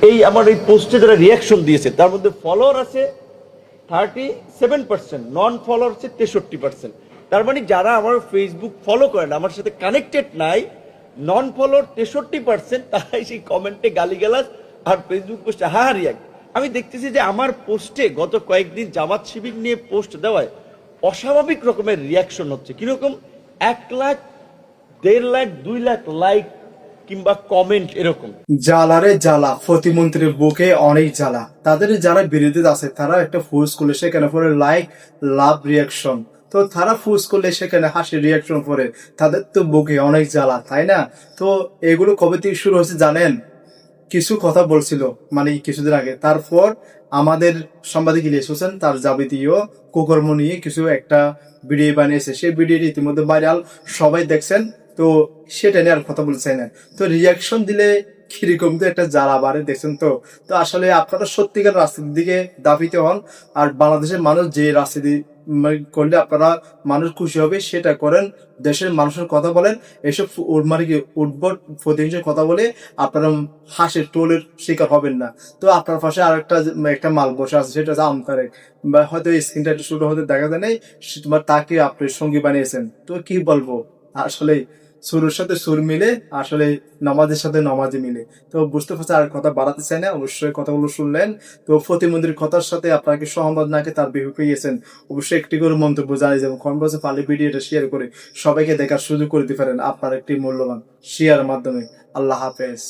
এই আমার এই পোস্টে যারা রিয়াকশন দিয়েছে তার মধ্যে ফলোয়ার আছে 37%, নন ফলোয়ার হচ্ছে 63%। তার মানে যারা আমার ফেসবুক ফলো করে না, আমার সাথে কানেক্টেড নাই, নন ফলোয়ার 63%, তারাই সেই কমেন্টে গালিগালাজ আর ফেসবুক পোস্টে রিয়াক্ট। আমি দেখতেছি যে আমার পোস্টে গত কয়েকদিন জামাত শিবির নিয়ে পোস্ট দেওয়ায় অস্বাভাবিক রকমের রিয়াকশন হচ্ছে। কিরকম 1 লাখ, 1.5 লাখ, 2 লাখ লাইক কিংবা কমেন্ট এরকম। জ্বালারে জ্বালা, প্রতিমন্ত্রীর বুকে অনেক জ্বালা। তাদের যারা বিরোধী আছে তারা একটা ফুস করলে সেখানে পরে লাইক, লাভ, রিয়াকশন। তো তারা ফুস করলে সেখানে হাসি রিয়াকশন পরে, তাদের তো বুকে অনেক জ্বালা, তাই না? তো এগুলো কবে থেকে শুরু হয়েছে জানেন? কিছু কথা বলছিল মানে কিছুদিন আগে, তারপর আমাদের সাংবাদিক ইলিয়াস হোসেন তার যাবতীয় কুকর্ম নিয়ে কিছু একটা ভিডিও বানিয়েছে। সেই ভিডিওটি ইতিমধ্যে ভাইরাল, সবাই দেখছেন। তো সেটা নিয়ে আর কথা বলছে না। তো রিয়াকশন দিলে কিরকম তো একটা জ্বালা বাড়ে, দেখছেন তো। তো আসলে আপনারা সত্যিকার রাজনীতির দিকে দাবিতে হন, আর বাংলাদেশের মানুষ যে রাজনীতি করলে আপনারা মানুষ খুশি হবে সেটা করেন, দেশের মানুষের কথা বলেন। এসব মানে কি উদ্ভট প্রতিহিংসার কথা বলে আপনারা হাসির টোলের শিকার হবেন না। তো আপনার পাশে আরেকটা একটা মাল বসে আছে, সেটা হচ্ছে আমতারেক, বা হয়তো স্ক্রিনটা একটু ছোট হতে দেখা যায় নাই, তোমার তাকে আপনি সঙ্গী বানিয়েছেন। তো কি বলবো, আসলে সুরের সাথে সুর মিলে, আসলে নামাজের সাথে নামাজে মিলে। তো বুঝতে পারছি, আর কথা বাড়াতে চাই না, অবশ্যই কথাগুলো শুনলেন। তো প্রতিমন্ত্রীর কথার সাথে আপনাকে সহমত নাকি তার বিপক্ষে গিয়েছেন, অবশ্যই একটি করে মন্তব্য জানিয়ে যাবেন। কনভার্সে পারলে ভিডিওটা শেয়ার করে সবাইকে দেখার সুযোগ করে দিতে পারেন আপনার একটি মূল্যবান শেয়ারের মাধ্যমে। আল্লাহ হাফেজ।